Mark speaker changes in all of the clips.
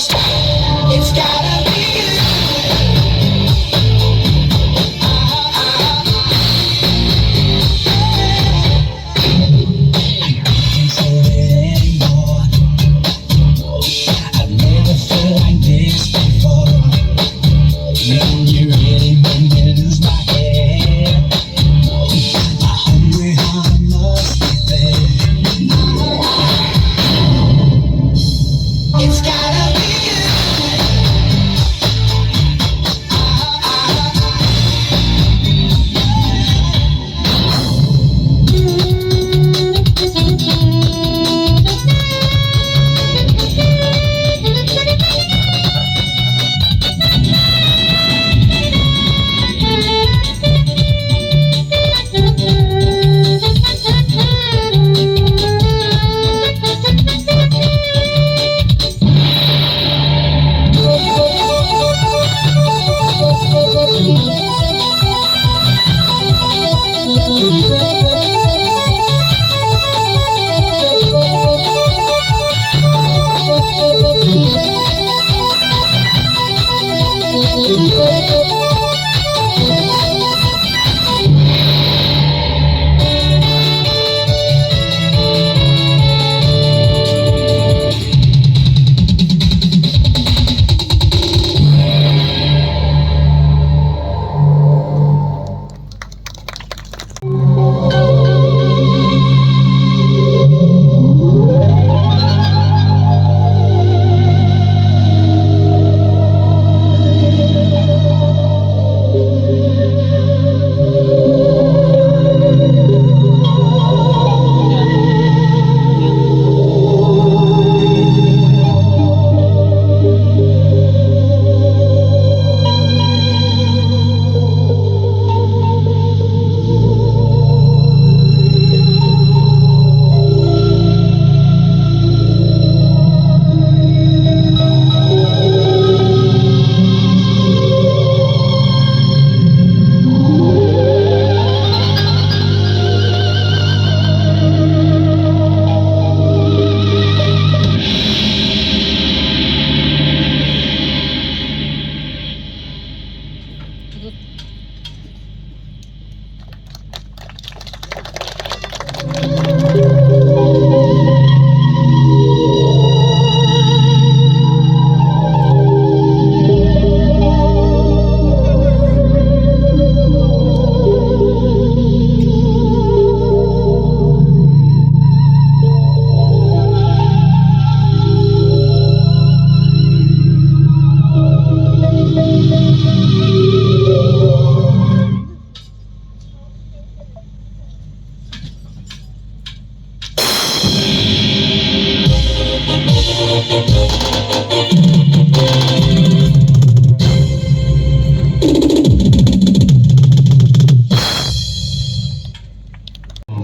Speaker 1: It's gotta be you. Can't hold it anymore. I've never felt like this before. When you really make me lose my head. My hungry heart must be fed. It's gotta be you.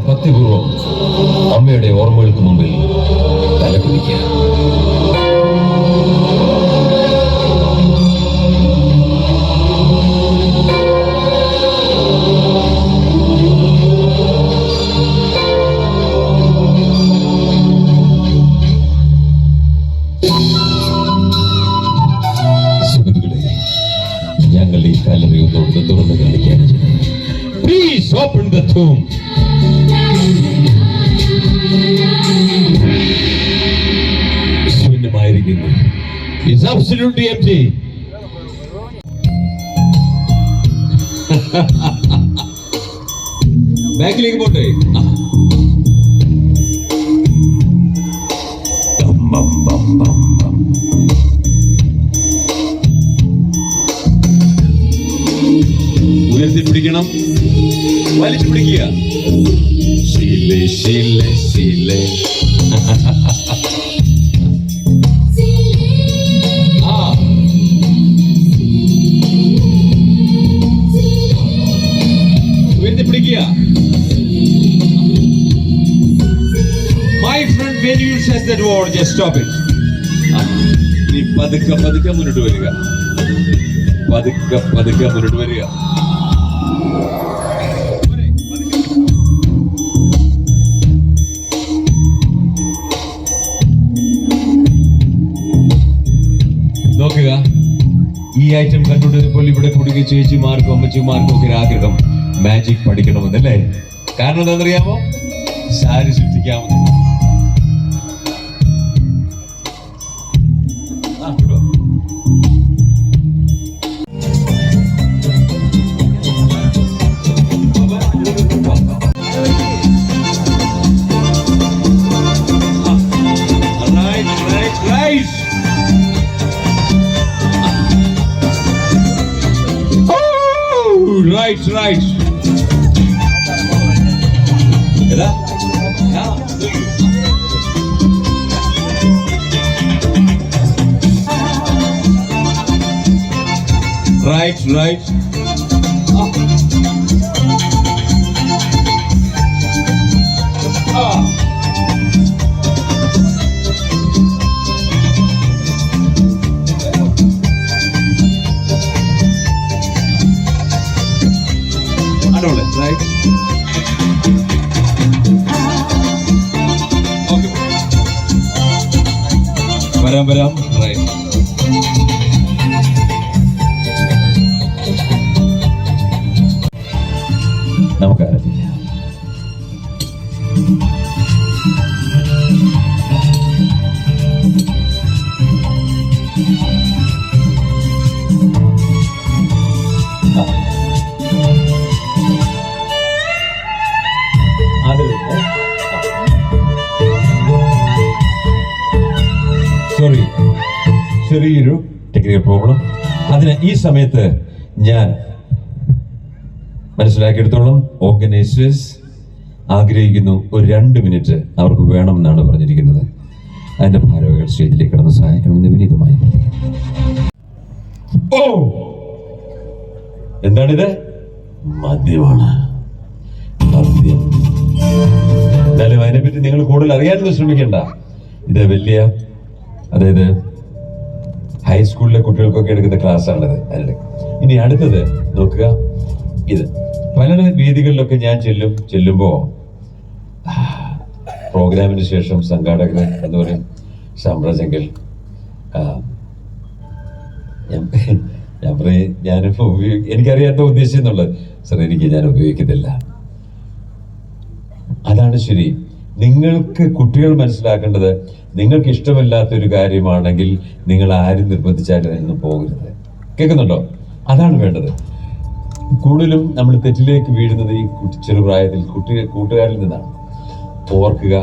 Speaker 2: ഭക്തിപൂർവം അമ്മയുടെ ഓർമ്മകൾക്ക് മുമ്പിൽ തലകുനിക്കുക. സുഹൃത്തുക്കളെ, ഞങ്ങൾ ഈ കല്ലറ ഒന്നുകൊണ്ട് തുറന്നു കാണിക്കാൻ. Please open the tomb. ശൂന്യമായിരിക്കുന്നു. It's absolutely empty. ബാക്കിലേക്ക് പോട്ടെ. ഉയർത്തി പിടിക്കണം, വലിച്ചു പിടിക്കുക. ശീലേ ശീലേ ശീലേ. ഉയർത്തി പിടിക്കുക. My friend, when you says that word, just stop it. നീ പതുക്കെ പതുക്കെ മുന്നോട്ട് വരിക. പതുക്കെ പതുക്കെ മുന്നോട്ട് വരിക. ഐറ്റം കണ്ടുകൊണ്ടിരുന്നപ്പോൾ ഇവിടെ കുടുങ്ങി ചേച്ചിമാർക്കും അമ്മച്ചിമാർക്കും ഒക്കെ ഒരു ആഗ്രഹം മാജിക് പഠിക്കണമെന്നല്ലേ? കാരണം എന്താണെന്നറിയാമോ? സാരി സൃഷ്ടിക്കാമെന്ന്. Right. ഏതാ? Right. Right. Okay. വരാം. Right. നമുക്ക് ആരംഭിക്കാം. സോറി, ചെറിയൊരു ടെക്നിക്കൽ പ്രോബ്ലം. അതിന് ഈ സമയത്ത് ഞാൻ മനസ്സിലാക്കിയെടുത്തോളം ഓർഗനൈസേഴ്സ് ആഗ്രഹിക്കുന്നു ഒരു 2 മിനിറ്റ് അവർക്ക് വേണമെന്നാണ് പറഞ്ഞിരിക്കുന്നത്. അതിന്റെ ഭാരവാഹികൾ സ്റ്റേജിലേക്ക് കടന്ന് സഹായിക്കണമെന്ന് വിനീതമായി. ഓ, എന്താണിത്? മദ്യമാണ്. മദ്യം. എന്നാലും അതിനെപ്പറ്റി നിങ്ങൾ കൂടുതൽ അറിയാനൊന്നും ശ്രമിക്കണ്ട. ഇത് വലിയ, അതായത് ഹൈസ്കൂളിലെ കുട്ടികൾക്കൊക്കെ എടുക്കുന്ന ക്ലാസ്സാണത്. ഇനി അടുത്തത് നോക്കുക. ഇത് പല വേദികളിലൊക്കെ ഞാൻ ചെല്ലുമ്പോൾ പ്രോഗ്രാമിന് ശേഷം സംഘാടകർ എന്ന് പറയും, സംരചകൻ, ഞാൻ പറയും ഞാനിപ്പോൾ എനിക്കറിയാത്ത ഉദ്ദേശിച്ചെന്നുള്ളത് സാർ, ഞാൻ ഉപയോഗിക്കുന്നില്ല. അതാണ് ശരി. നിങ്ങൾക്ക് കുട്ടികൾ മനസ്സിലാക്കേണ്ടത്, നിങ്ങൾക്ക് ഇഷ്ടമില്ലാത്തൊരു കാര്യമാണെങ്കിൽ നിങ്ങൾ ആരും നിർബന്ധിച്ചാലും അതിനൊന്നും പോകരുത്. കേൾക്കുന്നുണ്ടോ? അതാണ് വേണ്ടത്. കൂടുതലും നമ്മൾ തെറ്റിലേക്ക് വീഴുന്നത് ഈ ചെറുപ്രായത്തിൽ കൂട്ടുകാരിൽ നിന്നാണ്. ഓർക്കുക,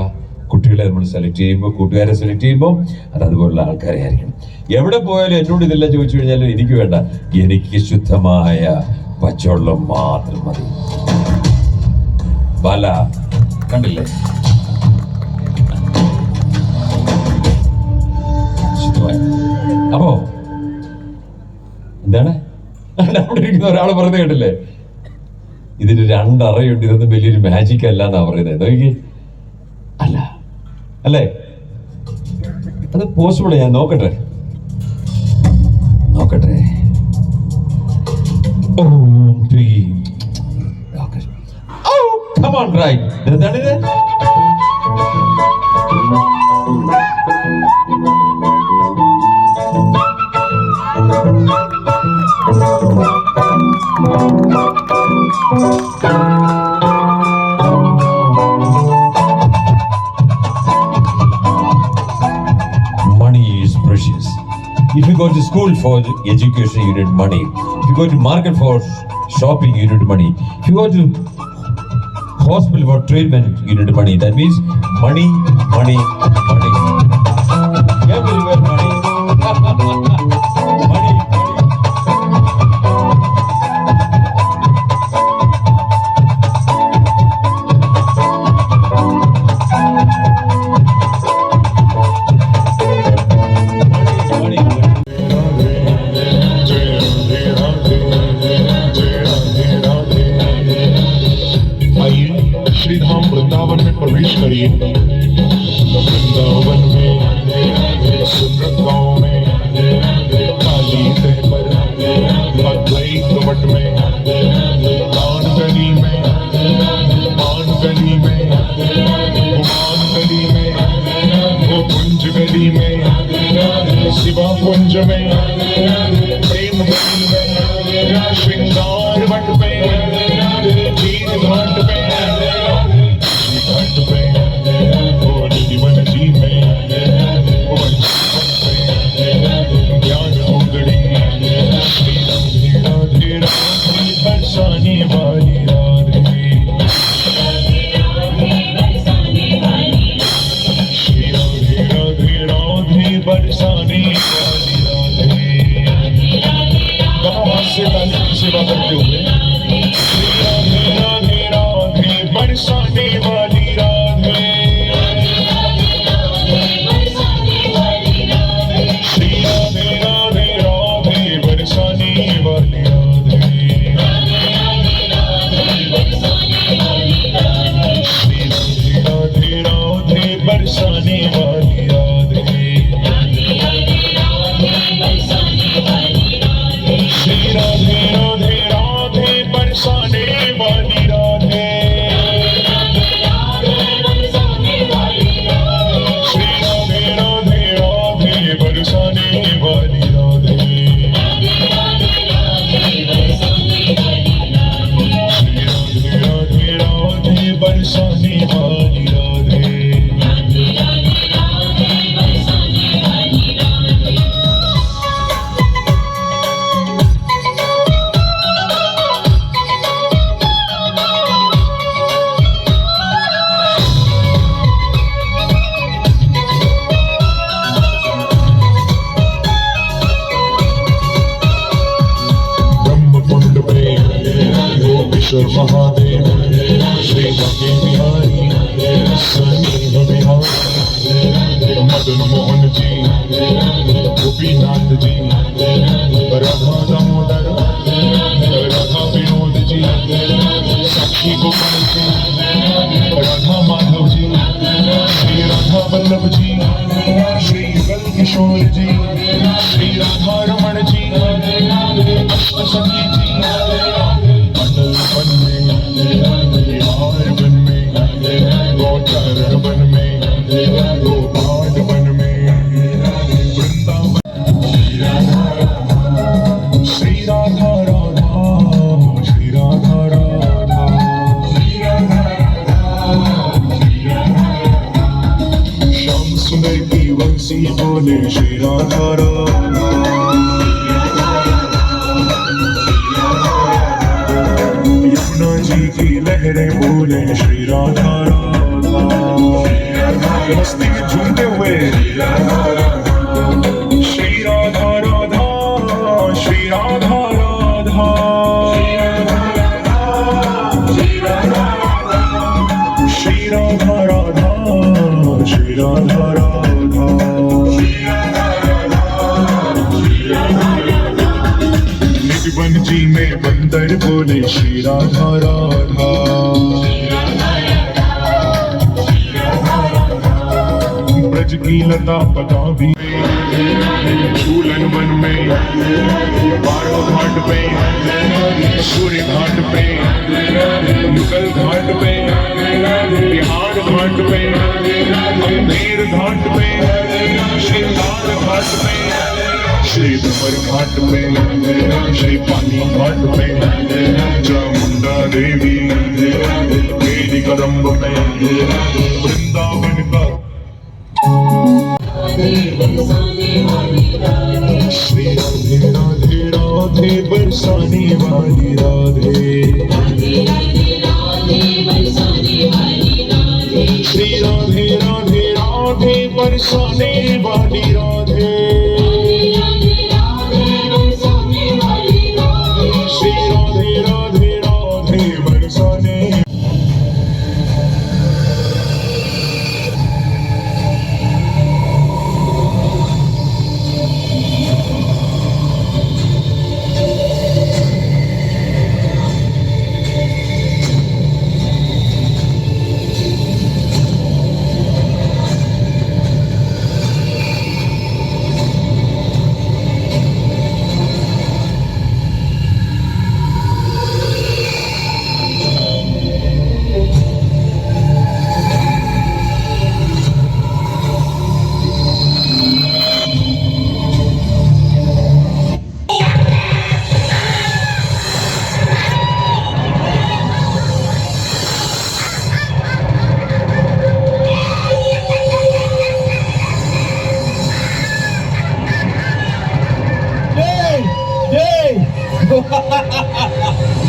Speaker 2: കുട്ടികളെ നമ്മൾ സെലക്ട് ചെയ്യുമ്പോൾ, കൂട്ടുകാരെ സെലക്ട് ചെയ്യുമ്പോൾ അത് അതുപോലുള്ള ആൾക്കാരെ ആയിരിക്കണം. എവിടെ പോയാലും എന്നോട് ഇതെല്ലാം ചോദിച്ചു കഴിഞ്ഞാലും എനിക്ക് വേണ്ട, എനിക്ക് ശുദ്ധമായ പച്ചവെള്ളം മാത്രം മതി. ബാല കണ്ടില്ലേ? അപ്പോ എന്താണ് അവിടെ ഇരിക്കുന്ന ഒരാൾ പറയുന്നത് കേട്ടില്ലേ? ഇതിന് 2 അറയുണ്ട്, ഇതൊന്നും വലിയൊരു മാജിക് അല്ല എന്നാ പറയുന്നത്. നോക്കി, അല്ല അല്ലേ? അത് പോസിബിൾ. ഞാൻ നോക്കട്ടെ. എന്താണിത്? Money is precious. If you go to school for education, you need money. If you go to market for shopping, you need money. If you go to hospital for treatment, you need money. That means money. Everywhere money. money.
Speaker 3: श्रीधाम वृंदावन में प्रवेश करिए। वृंदावन में सुंदर गांव में काली तह पर अद्वैत what may दान गली में मान गली में गुमान गली में वो कुंज गली में शिवा कुंज में प्रेम नागेश्वर महादेव श्री गंगे बिहारी स्नेह बिहारी मदन मोहन जी गोपीनाथ जी राधा दामोदर राधा विनोद जी साक्षी गोपाल जी राधा माधव जी श्री राधा वल्लभ जी श्री युगल किशोर जी श्री राधा रमण जी सखी जी अटल वन में बिहार वन में गौचरण वन में गोपाल वन में वृंदावन श्री राधा राधा श्री राधा राधा श्याम सुंदर की वंशी बोले श्री राधा राधा यमुना जी की लहरें बोले श्री राधा राधा मस्ती में झूमते हुए श्री राधा राधा श्री राधा राधा श्री राधा राधा श्री राधा राधा निजवन जी में बंदर बोले श्री राधा राधा ब्रज की लता पता भी झूलन वन में बारो घाट पे सूर्य घाट पे मुगल घाट पे बिहार घाट पे अम्बेर घाट पे श्रृंगार घाट पे श्री धुमर घाट पे श्री पानी घाट पे चामुंडा देवी बेदी कदम्ब में वृंदावन का श्री राधे राधे राधे बरसाने वाली राधे श्री राधे राधे राधे बरसाने वाली राधे श्री राधे राधे राधे बरसाने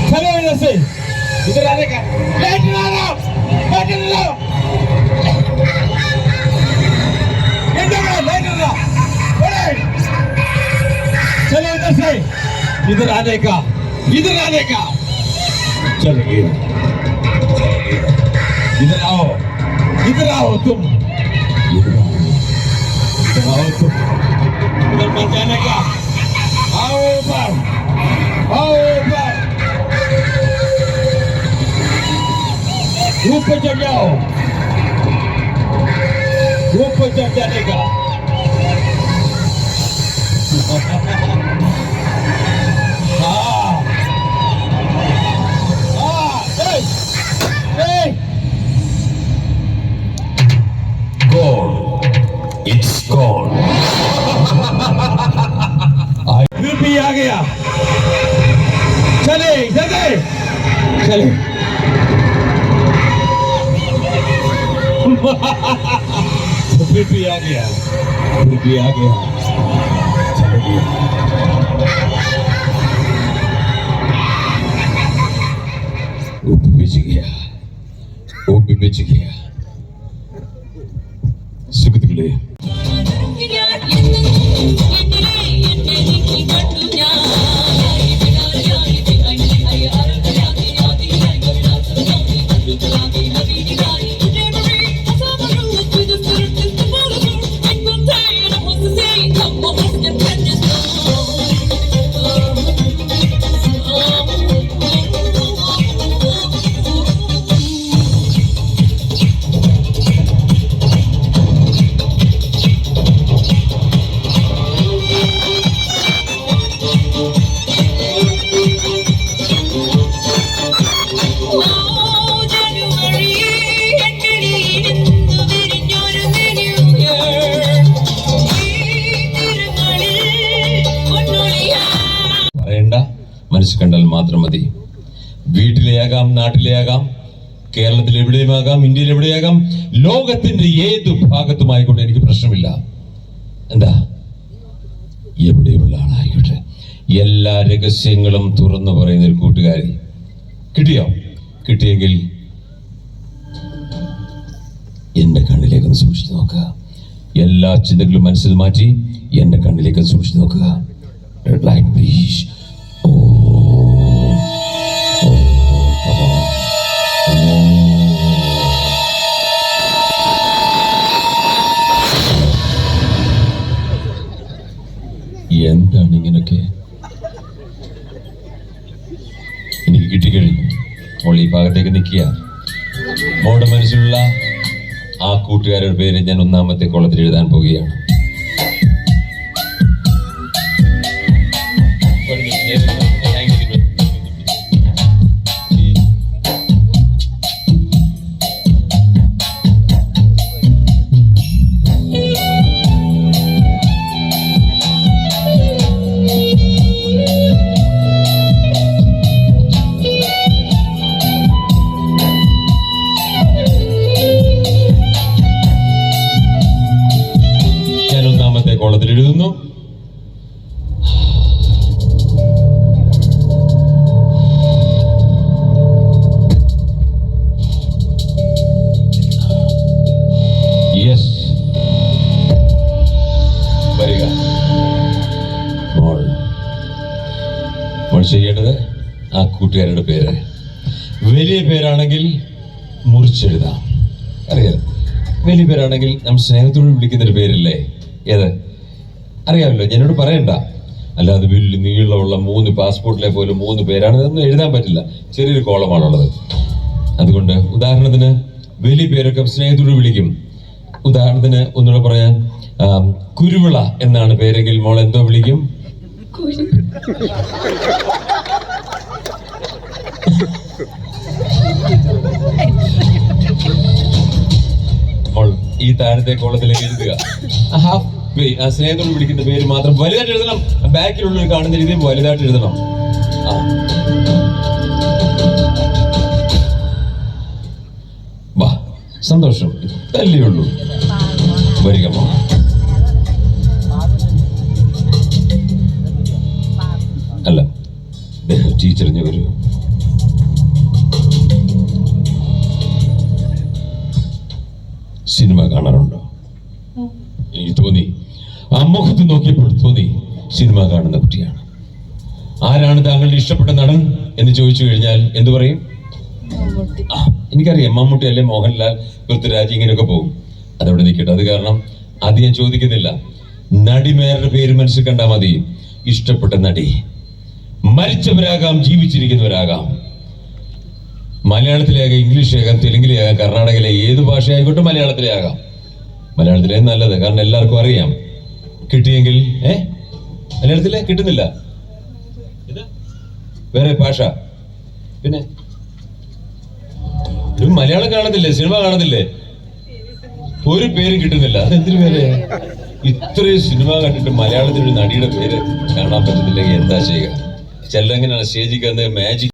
Speaker 4: चलो इधर से इधर आने का लाइट ला रहा चलो इधर से इधर आने का चलो इधर आओ तुम इधर मत जाने का आओ ऊपर ऊपर चढ़ जाओ ऊपर चढ़ जाने का
Speaker 2: Gone. It's gone.
Speaker 4: यूपी आ गया चले यूपी आ गया चले गया बिच गया സുഹൃത്തുക്കളെ
Speaker 5: Yeah.
Speaker 2: മനസ്സിൽ കണ്ടാൽ മാത്രം മതി. വീട്ടിലെയാകാം, നാട്ടിലെയാകാം, കേരളത്തിൽ എവിടെയുമാകാം, ഇന്ത്യയിൽ എവിടെയാകാം, ലോകത്തിന്റെ ഏത് ഭാഗത്തുമായിക്കോട്ടെ, എനിക്ക് പ്രശ്നമില്ല. എന്താ, എവിടെയുള്ള ആളായിക്കോട്ടെ, എല്ലാ രഹസ്യങ്ങളും തുറന്നു പറയുന്ന ഒരു കൂട്ടുകാരി. കിട്ടിയോ? കിട്ടിയെങ്കിൽ എന്റെ കണ്ണിലേക്കൊന്ന് സൂക്ഷിച്ചു നോക്കുക. എല്ലാ ചിന്തകളും മനസ്സിൽ മാറ്റി എന്റെ കണ്ണിലേക്കൊന്ന് സൂക്ഷിച്ചു നോക്കുക. Like please. എന്താണ് ഇങ്ങനൊക്കെ? എനിക്ക് കിട്ടിക്കഴിഞ്ഞു. മോൾ ഈ ഭാഗത്തേക്ക് നിൽക്കുക. മോളുടെ മനസ്സിലുള്ള ആ കൂട്ടുകാരുടെ പേര് ഞാൻ ഒന്നാമത്തെ കോളത്തിൽ എഴുതാൻ പോവുകയാണ്. കോളത്തിൽ എഴുതുന്നു. യെസ്, വരിക. മോൾ ചെയ്യേണ്ടത് ആ കൂട്ടുകാരുടെ പേര് വലിയ പേരാണെങ്കിൽ മുറിച്ചെഴുതാം. അറിയാം, വലിയ പേരാണെങ്കിൽ നമ്മൾ സ്നേഹത്തോട് വിളിക്കുന്നൊരു പേരില്ലേ, ഏത് അറിയാമല്ലോ, എന്നോട് പറയണ്ട. അല്ലാതെ വലിയ നീളമുള്ള 3 പാസ്പോർട്ടിലെ പോലെ 3 പേരാണ്, ഇതൊന്നും എഴുതാൻ പറ്റില്ല. ചെറിയൊരു കോളമാണുള്ളത്. അതുകൊണ്ട് ഉദാഹരണത്തിന് വലിയ പേരൊക്കെ സ്നേഹത്തോട് വിളിക്കും. ഉദാഹരണത്തിന് ഒന്നുകൂടെ പറയാൻ, കുരുവിള എന്നാണ് പേരെങ്കിൽ മോൾ എന്തോ വിളിക്കും? മോൾ ഈ താഴത്തെ കോളത്തിലേക്ക് എഴുതുക. സ്നേഹത്തോട് വിളിക്കുന്ന പേര് മാത്രം വലുതായിട്ട് എഴുതണം. ബാക്കിലുള്ളവർ കാണുന്ന രീതിയിൽ വലുതായിട്ട് എഴുതണം. വാ, സന്തോഷം, ഇതല്ലേ ഉള്ളൂ. വരിക മോൾ. അല്ല, ടീച്ചറിഞ്ഞ് വരൂ. സിനിമ കാണാറുണ്ടോ? എനിക്ക് തോന്നി, ആ മുഖത്ത് നോക്കിയപ്പോൾ തോന്നി സിനിമ കാണുന്ന കുട്ടിയാണ്. ആരാണ് താങ്കളുടെ ഇഷ്ടപ്പെട്ട നടൻ എന്ന് ചോദിച്ചു കഴിഞ്ഞാൽ എന്തു പറയും? എനിക്കറിയാം, മമ്മൂട്ടി അല്ലെ മോഹൻലാൽ, പൃഥ്വിരാജ്, ഇങ്ങനെയൊക്കെ പോകും. അതവിടെ നിൽക്കട്ടെ. അത് കാരണം അത് ഞാൻ ചോദിക്കുന്നില്ല. നടിമാരുടെ പേര് മനസ്സിൽ കണ്ടാൽ മതി. ഇഷ്ടപ്പെട്ട നടി. മരിച്ചവരാകാം, ജീവിച്ചിരിക്കുന്നവരാകാം. മലയാളത്തിലാകാം, ഇംഗ്ലീഷിലാകാം, തെലുങ്കിലാകാം, കർണാടകയിലെ ഏത് ഭാഷയായിക്കോട്ടെ, മലയാളത്തിലാകാം. മലയാളത്തിലെ നല്ലത്, കാരണം എല്ലാവർക്കും അറിയാം. കിട്ടിയെങ്കിൽ മലയാളത്തിലെ കിട്ടുന്നില്ല, വേറെ ഭാഷ. പിന്നെ മലയാളം കാണത്തില്ലേ, സിനിമ കാണത്തില്ലേ, ഒരു പേരും കിട്ടുന്നില്ല. അതെന്തൊരു പേര്? ഇത്രയും സിനിമ കണ്ടിട്ട് മലയാളത്തിൽ ഒരു നടിയുടെ പേര് കാണാൻ പറ്റുന്നില്ലെങ്കിൽ എന്താ ചെയ്യുക? ചിലരെങ്ങനെയാണ് സ്റ്റേജിൽ കയറുന്നത്, മാജിക്